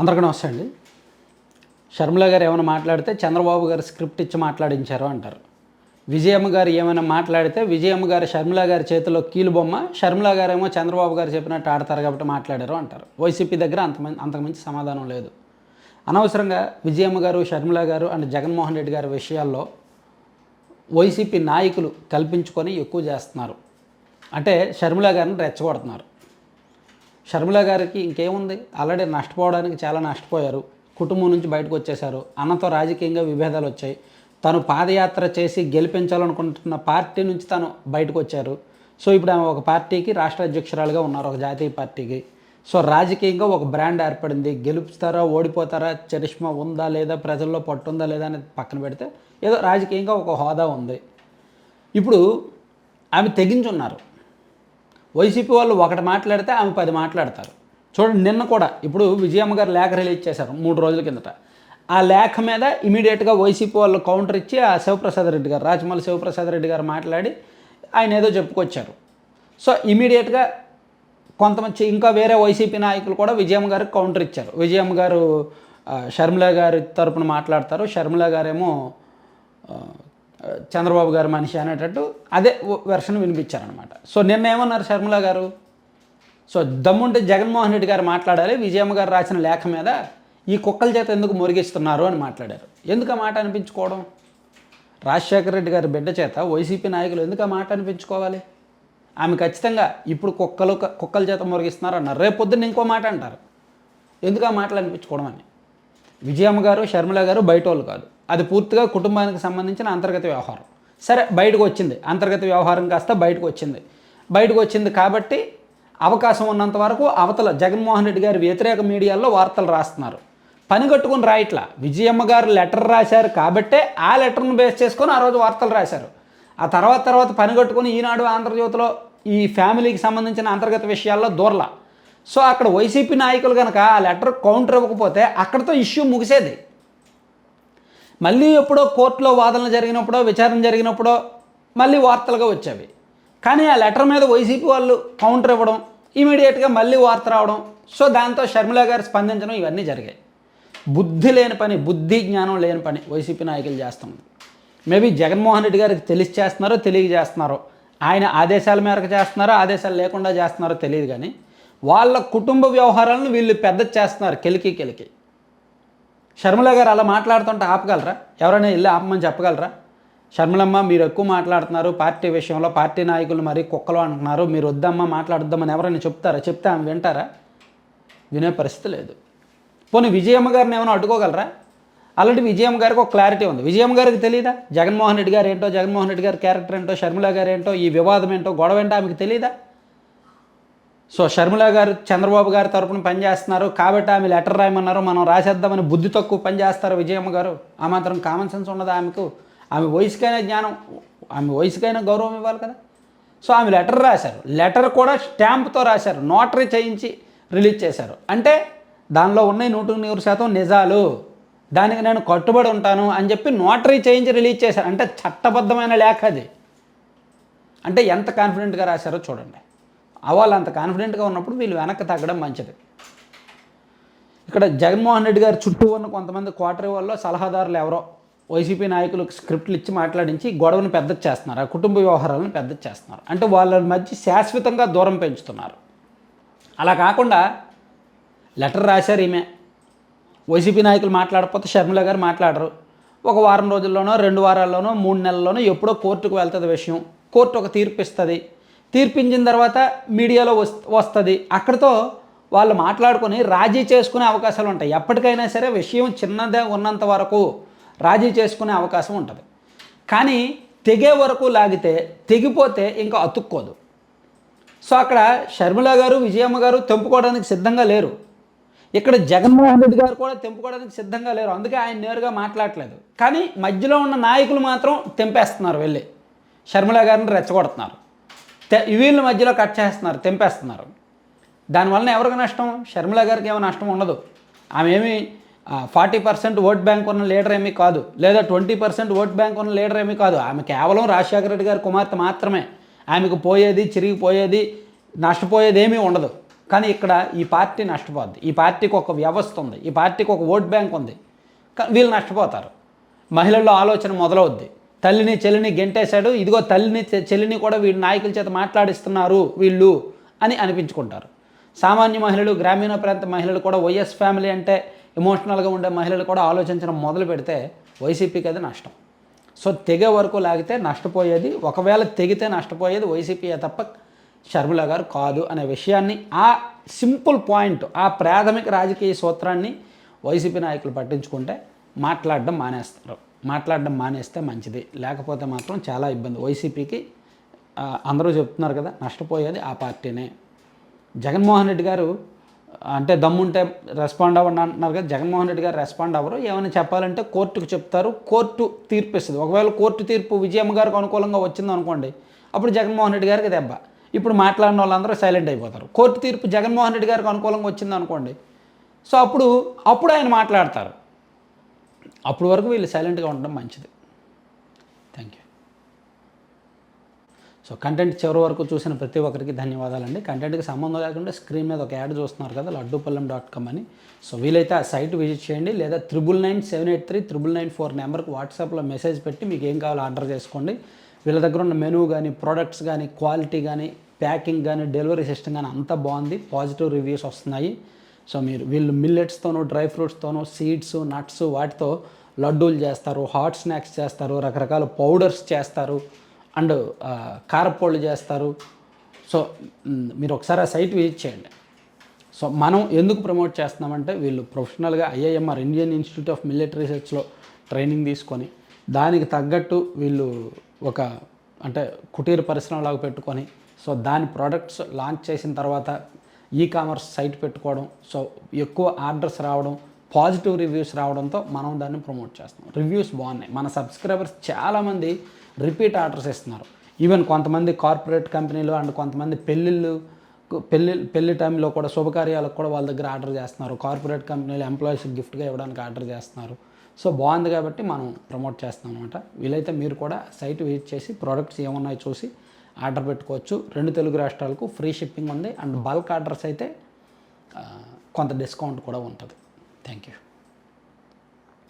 అందరికీ నమస్తే అండి. షర్మిల గారు ఏమైనా మాట్లాడితే చంద్రబాబు గారు స్క్రిప్ట్ ఇచ్చి మాట్లాడించారు అంటారు. విజయమ్మ గారు ఏమైనా మాట్లాడితే విజయమ్మ గారు షర్మిల గారి చేతిలో కీలుబొమ్మ, షర్మిల గారేమో చంద్రబాబు గారు చెప్పినట్టు ఆడతారు కాబట్టి మాట్లాడారు అంటారు. వైసీపీ దగ్గర అంతకుమించి సమాధానం లేదు. అనవసరంగా విజయమ్మ గారు, షర్మిల గారు అండ్ జగన్మోహన్ రెడ్డి గారి విషయాల్లో వైసీపీ నాయకులు కల్పించుకొని ఎక్కువ చేస్తున్నారు. అంటే షర్మిల గారిని రెచ్చగొడుతున్నారు. షర్మిల గారికి ఇంకేముంది, ఆల్రెడీ నష్టపోవడానికి చాలా నష్టపోయారు. కుటుంబం నుంచి బయటకు వచ్చేశారు. అన్నతో రాజకీయంగా విభేదాలు వచ్చాయి. తను పాదయాత్ర చేసి గెలిపించాలనుకుంటున్న పార్టీ నుంచి తను బయటకు వచ్చారు. సో ఇప్పుడు ఆమె ఒక పార్టీకి రాష్ట్ర అధ్యక్షురాలుగా ఉన్నారు, ఒక జాతీయ పార్టీకి. సో రాజకీయంగా ఒక బ్రాండ్ ఏర్పడింది. గెలుపుతారా ఓడిపోతారా, చరిష్మా ఉందా లేదా, ప్రజల్లో పట్టుందా లేదా అనేది పక్కన పెడితే ఏదో రాజకీయంగా ఒక హోదా ఉంది. ఇప్పుడు ఆమె తెగించున్నారు. వైసీపీ వాళ్ళు ఒకటి మాట్లాడితే ఆమె 10 మాట్లాడతారు. చూడండి, నిన్న కూడా ఇప్పుడు విజయమ్మ గారు లేఖ రిలీజ్ చేశారు 3 రోజుల కిందట. ఆ లేఖ మీద ఇమీడియట్గా వైసీపీ వాళ్ళు కౌంటర్ ఇచ్చి ఆ శివప్రసాద్ రెడ్డి గారు, రాజమౌళి శివప్రసాద్ రెడ్డి గారు మాట్లాడి ఆయన ఏదో చెప్పుకొచ్చారు. సో ఇమీడియట్గా కొంతమంది ఇంకా వేరే వైసీపీ నాయకులు కూడా విజయమ్మ గారికి కౌంటర్ ఇచ్చారు. విజయమ్మ గారు షర్మిల గారి తరపున మాట్లాడతారు, షర్మిల గారేమో చంద్రబాబు గారు మనిషి అనేటట్టు అదే వెర్షన్ వినిపించారనమాట. సో నిన్న ఏమన్నారు షర్మిల గారు, సో దమ్ముంటే జగన్మోహన్ రెడ్డి గారు మాట్లాడాలి, విజయమ్మ గారు రాసిన లేఖ మీద ఈ కుక్కల చేత ఎందుకు మురిగిస్తున్నారు అని మాట్లాడారు. ఎందుకు ఆ మాట అనిపించుకోవడం? రాజశేఖర రెడ్డి గారి బిడ్డ చేత వైసీపీ నాయకులు ఎందుకు ఆ మాట అనిపించుకోవాలి? ఆమె ఖచ్చితంగా ఇప్పుడు కుక్కల చేత మురిగిస్తున్నారు అన్నారు. రేపు పొద్దున్న ఇంకో మాట అంటారు. ఎందుకు ఆ మాటలు అనిపించుకోవడం అని. విజయమ్మ గారు, షర్మిల గారు బయట వాళ్ళు కాదు. అది పూర్తిగా కుటుంబానికి సంబంధించిన అంతర్గత వ్యవహారం. సరే, బయటకు వచ్చింది, అంతర్గత వ్యవహారం కాస్త బయటకు వచ్చింది కాబట్టి అవకాశం ఉన్నంత వరకు అవతల జగన్మోహన్ రెడ్డి గారి వ్యతిరేక మీడియాల్లో వార్తలు రాస్తున్నారు. పని కట్టుకుని రాయట్లా. విజయమ్మ గారు లెటర్ రాశారు కాబట్టే ఆ లెటర్ను బేస్ చేసుకొని ఆ రోజు వార్తలు రాశారు. ఆ తర్వాత పని కట్టుకుని ఈనాడు, ఆంధ్రజ్యోతిలో ఈ ఫ్యామిలీకి సంబంధించిన అంతర్గత విషయాల్లో దూరలా. సో అక్కడ వైసీపీ నాయకులు కనుక ఆ లెటర్ కౌంటర్ ఇవ్వకపోతే అక్కడితో ఇష్యూ ముగిసేది. మళ్ళీ ఎప్పుడో కోర్టులో వాదనలు జరిగినప్పుడో, విచారణ జరిగినప్పుడో మళ్ళీ వార్తలుగా వచ్చేవి. కానీ ఆ లెటర్ మీద వైసీపీ వాళ్ళు కౌంటర్ ఇవ్వడం, ఇమీడియట్గా మళ్ళీ వార్త రావడం, సో దాంతో షర్మిల గారు స్పందించడం, ఇవన్నీ జరిగాయి. బుద్ధి లేని పని, బుద్ధి జ్ఞానం లేని పని వైసీపీ నాయకులు చేస్తున్నారు. మేబీ జగన్మోహన్ రెడ్డి గారికి తెలిసి చేస్తున్నారో తెలియజేస్తున్నారో, ఆయన ఆదేశాల మేరకు చేస్తున్నారో ఆదేశాలు లేకుండా చేస్తున్నారో తెలియదు. కానీ వాళ్ళ కుటుంబ వ్యవహారాలను వీళ్ళు పెద్ద చేస్తున్నారు కెలికి. షర్మిల గారు అలా మాట్లాడుతుంటే ఆపగలరా? ఎవరైనా వెళ్ళి ఆపమని చెప్పగలరా? షర్మిలమ్మ, మీరు ఎక్కువ మాట్లాడుతున్నారు పార్టీ విషయంలో, పార్టీ నాయకులు మరీ కుక్కలు అంటున్నారు, మీరు వద్దమ్మా మాట్లాడొద్దామని ఎవరైనా చెప్తారా? చెప్తే ఆమె వింటారా? వినే పరిస్థితి లేదు. పోనీ విజయమ్మ గారిని ఏమైనా అడ్డుకోగలరా? ఆల్రెడీ విజయమ్మ గారికి ఒక క్లారిటీ ఉంది. విజయమ్మ గారికి తెలియదా జగన్మోహన్ రెడ్డి గారు ఏంటో, జగన్మోహన్ రెడ్డి గారి క్యారెక్టర్ ఏంటో, షర్మిల గారు ఏంటో, ఈ వివాదం ఏంటో, గొడవ ఏంటో ఆమెకు తెలియదా? సో షర్మిల గారు చంద్రబాబు గారి తరపున పనిచేస్తున్నారు కాబట్టి ఆమె లెటర్ రాయమన్నారు, మనం రాసేద్దామని బుద్ధి తక్కువ పనిచేస్తారు విజయమ్మ గారు. ఆ మాత్రం కామన్ సెన్స్ ఉండదు ఆమెకు? ఆమె వయసుకైనా జ్ఞానం, ఆమె వయసుకైనా గౌరవం ఇవ్వాలి కదా. సో ఆమె లెటర్ రాశారు, లెటర్ కూడా స్టాంప్తో రాశారు, నోటరీ చేయించి రిలీజ్ చేశారు. అంటే దానిలో ఉన్న 100% నిజాలు, దానికి నేను కట్టుబడి ఉంటాను అని చెప్పి నోటరీ చేయించి రిలీజ్ చేశారు. అంటే చట్టబద్ధమైన లేఖ అది. అంటే ఎంత కాన్ఫిడెంట్గా రాశారో చూడండి. వాళ్ళు అంత కాన్ఫిడెంట్గా ఉన్నప్పుడు వీళ్ళు వెనక్కి తగ్గడం మంచిది. ఇక్కడ జగన్మోహన్ రెడ్డి గారు చుట్టూ ఉన్న కొంతమంది క్వార్టరీ వాళ్ళు, సలహాదారులు ఎవరో వైసీపీ నాయకులకు స్క్రిప్ట్లు ఇచ్చి మాట్లాడించి గొడవను పెద్ద చేస్తున్నారు, ఆ కుటుంబ వ్యవహారాలను పెద్ద చేస్తున్నారు. అంటే వాళ్ళ మధ్య శాశ్వతంగా దూరం పెంచుతున్నారు. అలా కాకుండా లెటర్ రాశారు ఈమె, వైసీపీ నాయకులు మాట్లాడకపోతే షర్మిల గారు మాట్లాడరు. ఒక వారం రోజుల్లోనో, 2 వారాల్లోనో, 3 నెలల్లోనో ఎప్పుడో కోర్టుకు వెళ్తుంది విషయం. కోర్టు ఒక తీర్పు ఇస్తుంది. తీర్పించిన తర్వాత మీడియాలో వస్తుంది. అక్కడితో వాళ్ళు మాట్లాడుకొని రాజీ చేసుకునే అవకాశాలు ఉంటాయి. ఎప్పటికైనా సరే విషయం చిన్నదే ఉన్నంత వరకు రాజీ చేసుకునే అవకాశం ఉంటుంది. కానీ తెగే వరకు లాగితే, తెగిపోతే ఇంకా అతుక్కోదు. సో అక్కడ షర్మిల గారు, విజయమ్మ గారు తెంపుకోవడానికి సిద్ధంగా లేరు. ఇక్కడ జగన్మోహన్ రెడ్డి గారు కూడా తెంపుకోవడానికి సిద్ధంగా లేరు. అందుకే ఆయన నేరుగా మాట్లాడట్లేదు. కానీ మధ్యలో ఉన్న నాయకులు మాత్రం తెంపేస్తున్నారు, వెళ్ళి షర్మిల గారిని రెచ్చగొడుతున్నారు. వీళ్ళ మధ్యలో కట్ చేస్తున్నారు, తెంపేస్తున్నారు. దానివల్ల ఎవరికి నష్టం? షర్మిల గారికి ఏమో నష్టం ఉండదు. ఆమె ఏమి 40% ఓట్ బ్యాంక్ ఉన్న లీడర్ ఏమీ కాదు, లేదా 20% ఓట్ బ్యాంక్ ఉన్న లీడర్ ఏమీ కాదు. ఆమె కేవలం రాజశేఖర రెడ్డి గారి కుమార్తె మాత్రమే. ఆమెకు పోయేది, చిరిగిపోయేది, నష్టపోయేది ఏమీ ఉండదు. కానీ ఇక్కడ ఈ పార్టీ నష్టపోద్ది, ఈ పార్టీకి ఒక వ్యవస్థ ఉంది, ఈ పార్టీకి ఒక ఓట్ బ్యాంక్ ఉంది, వీళ్ళు నష్టపోతారు. మహిళల్లో ఆలోచన మొదలవుద్ది, తల్లిని చెల్లిని గెంటేశాడు, ఇదిగో తల్లిని చెల్లిని కూడా వీళ్ళు నాయకుల చేత మాట్లాడిస్తున్నారు వీళ్ళు అని అనిపించుకుంటారు. సామాన్య మహిళలు, గ్రామీణ ప్రాంత మహిళలు కూడా వైఎస్ ఫ్యామిలీ అంటే ఎమోషనల్గా ఉండే మహిళలు కూడా ఆలోచించడం మొదలు పెడితే వైసీపీకి అది నష్టం. సో తెగే వరకు లాగితే నష్టపోయేది, ఒకవేళ తెగితే నష్టపోయేది వైసీపీయే తప్ప షర్మిల గారు కాదు అనే విషయాన్ని, ఆ సింపుల్ పాయింట్, ఆ ప్రాథమిక రాజకీయ సూత్రాన్ని వైసీపీ నాయకులు పట్టించుకుంటే మాట్లాడడం మానేస్తే మంచిది. లేకపోతే మాత్రం చాలా ఇబ్బంది వైసీపీకి. అందరూ చెప్తున్నారు కదా, నష్టపోయేది ఆ పార్టీనే. జగన్మోహన్ రెడ్డి గారు అంటే దమ్ముంటే రెస్పాండ్ అవ్వండి అంటున్నారు కదా, జగన్మోహన్ రెడ్డి గారు రెస్పాండ్ అవ్వరు. ఏమైనా చెప్పాలంటే కోర్టుకు చెప్తారు, కోర్టు తీర్పు ఇస్తుంది. ఒకవేళ కోర్టు తీర్పు విజయమ్మ గారికి అనుకూలంగా వచ్చింది అనుకోండి, అప్పుడు జగన్మోహన్ రెడ్డి గారికి దెబ్బ. ఇప్పుడు మాట్లాడిన వాళ్ళందరూ సైలెంట్ అయిపోతారు. కోర్టు తీర్పు జగన్మోహన్ రెడ్డి గారికి అనుకూలంగా వచ్చింది అనుకోండి, సో అప్పుడు ఆయన మాట్లాడతారు. అప్పుడు వరకు వీళ్ళు సైలెంట్గా ఉండడం మంచిది. Thank you. సో కంటెంట్ చివరి వరకు చూసిన ప్రతి ఒక్కరికి ధన్యవాదాలండి. కంటెంట్కి సంబంధం లేకుండా స్క్రీన్ మీద ఒక యాడ్ చూస్తున్నారు కదా, laddupallam.com అని. సో వీలైతే ఆ సైట్ విజిట్ చేయండి, లేదా 9997839994 నెంబర్కి వాట్సాప్లో మెసేజ్ పెట్టి మీకు ఏం కావాలో ఆర్డర్ చేసుకోండి. వీళ్ళ దగ్గర ఉన్న మెనూ కానీ, ప్రోడక్ట్స్ కానీ, క్వాలిటీ కానీ, ప్యాకింగ్ కానీ, డెలివరీ సిస్టమ్ కానీ అంతా బాగుంది, పాజిటివ్ రివ్యూస్ వస్తున్నాయి. సో వీళ్ళు మిల్లెట్స్తోనూ, డ్రై ఫ్రూట్స్తోనూ, సీడ్స్, నట్స్ వాటితో లడ్డూలు చేస్తారు, హాట్ స్నాక్స్ చేస్తారు, రకరకాల పౌడర్స్ చేస్తారు, అండ్ కారపొళ్ళు చేస్తారు. సో మీరు ఒకసారి ఆ సైట్ విజిట్ చేయండి. సో మనం ఎందుకు ప్రమోట్ చేస్తున్నామంటే, వీళ్ళు ప్రొఫెషనల్గా IIMR Indian Institute of Millet రీసెర్చ్లో ట్రైనింగ్ తీసుకొని, దానికి తగ్గట్టు వీళ్ళు ఒక అంటే కుటీర పరిశ్రమలాగా పెట్టుకొని, సో దాని ప్రోడక్ట్స్ లాంచ్ చేసిన తర్వాత కామర్స్ సైట్ పెట్టుకోవడం, సో ఎక్కువ ఆర్డర్స్ రావడం, పాజిటివ్ రివ్యూస్ రావడంతో మనం దాన్ని ప్రమోట్ చేస్తాం. రివ్యూస్ బాగున్నాయి. మన సబ్స్క్రైబర్స్ చాలామంది రిపీట్ ఆర్డర్స్ ఇస్తున్నారు. ఈవెన్ కొంతమంది కార్పొరేట్ కంపెనీలు అండ్ కొంతమంది పెళ్లి టైంలో కూడా, శుభకార్యాలకు కూడా వాళ్ళ దగ్గర ఆర్డర్ చేస్తున్నారు. కార్పొరేట్ కంపెనీలు ఎంప్లాయీస్కి గిఫ్ట్గా ఇవ్వడానికి ఆర్డర్ చేస్తున్నారు. సో బాగుంది కాబట్టి మనం ప్రమోట్ చేస్తాం అనమాట. వీలైతే మీరు కూడా సైట్ విజిట్ చేసి ప్రోడక్ట్స్ ఏమున్నాయో చూసి ఆర్డర్ పెట్టుకోవచ్చు. 2 తెలుగు రాష్ట్రాలకు ఫ్రీ షిప్పింగ్ ఉంది, అండ్ బల్క్ ఆర్డర్స్ అయితే కొంత డిస్కౌంట్ కూడా ఉంటుంది. Thank you.